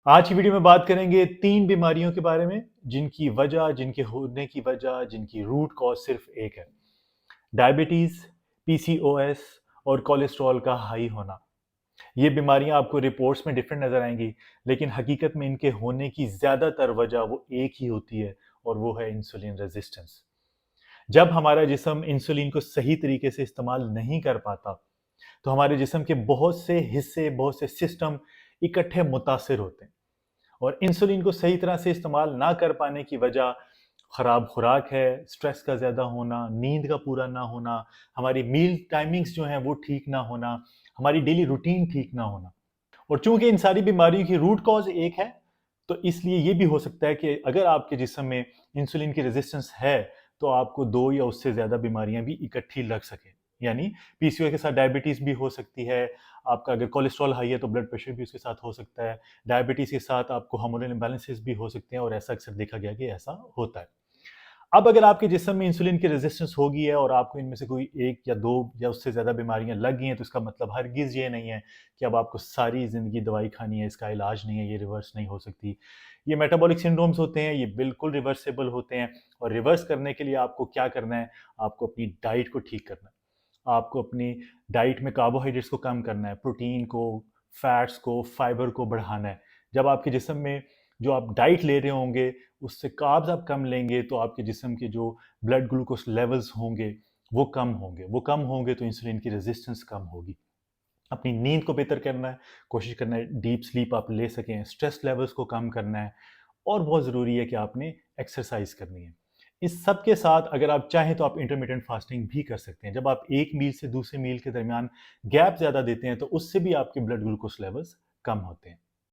आज की वीडियो में बात करेंगे 3 बीमारियों के बारे में, जिनकी वजह, जिनके होने की वजह, जिनकी रूट कॉज़ सिर्फ़ एक है। डायबिटीज़, पीसीओएस और कोलेस्ट्रॉल का हाई होना। ये बीमारियाँ आपको रिपोर्ट्स में डिफरेंट नज़र आएँगी, लेकिन हकीकत में इनके होने की ज़्यादातर वजह वो एक ही होती है और वो है इंसुलिन रेज़िस्टेंस। जब हमारा जिस्म इंसुलिन को सही तरीके से इस्तेमाल नहीं कर पाता, तो हमारे जिस्म के बहुत से हिस्से, बहुत से सिस्टम इकट्ठे मुतासिर होते हैं। और इंसुलिन को सही तरह से इस्तेमाल ना कर पाने की वजह खराब खुराक है, स्ट्रेस का ज़्यादा होना, नींद का पूरा ना होना, हमारी मील टाइमिंग्स जो हैं वो ठीक ना होना, हमारी डेली रूटीन ठीक ना होना। और चूंकि इन सारी बीमारियों की रूट कॉज एक है, तो इसलिए ये भी हो सकता है कि अगर आपके जिस्म में इंसुलिन की रेजिस्टेंस है, तो आपको 2 या उससे ज़्यादा बीमारियां भी इकट्ठी लग सकें। यानी पीसीओएस के साथ डायबिटीज़ भी हो सकती है, आपका अगर कोलेस्ट्रॉल हाई है तो ब्लड प्रेशर भी उसके साथ हो सकता है, डायबिटीज़ के साथ आपको हार्मोनल इम्बैलेंसेस भी हो सकते हैं और ऐसा अक्सर देखा गया कि ऐसा होता है। अब अगर आपके जिस्म में इंसुलिन की रेजिस्टेंस हो गई है और आपको इनमें से कोई 1 या 2 या उससे ज़्यादा बीमारियाँ लग गई हैं, तो इसका मतलब हरगिज़ ये नहीं है कि अब आपको सारी ज़िंदगी दवाई खानी है, इसका इलाज नहीं है, ये रिवर्स नहीं हो सकती। ये मेटाबॉलिक सिंड्रोम्स होते हैं, ये बिल्कुल रिवर्सिबल होते हैं और रिवर्स करने के लिए आपको क्या करना है, आपको अपनी डाइट को ठीक करना है। आपको अपनी डाइट में कार्बोहाइड्रेट्स को कम करना है, प्रोटीन को, फैट्स को, फाइबर को बढ़ाना है। जब आपके जिस्म में जो आप डाइट ले रहे होंगे, उससे कार्ब्स आप कम लेंगे, तो आपके जिस्म के जो ब्लड ग्लूकोज लेवल्स होंगे, वो कम होंगे। वो कम होंगे तो इंसुलिन की रेजिस्टेंस कम होगी। अपनी नींद को बेहतर करना है, कोशिश करना है डीप स्लीप आप ले सकें, स्ट्रेस लेवल्स को कम करना है और बहुत ज़रूरी है कि आपने एक्सरसाइज करनी है। इस सब के साथ अगर आप चाहें तो आप इंटरमिटेंट फास्टिंग भी कर सकते हैं। जब आप एक मील से दूसरे मील के दरमियान गैप ज़्यादा देते हैं, तो उससे भी आपके ब्लड ग्लूकोज लेवल्स कम होते हैं।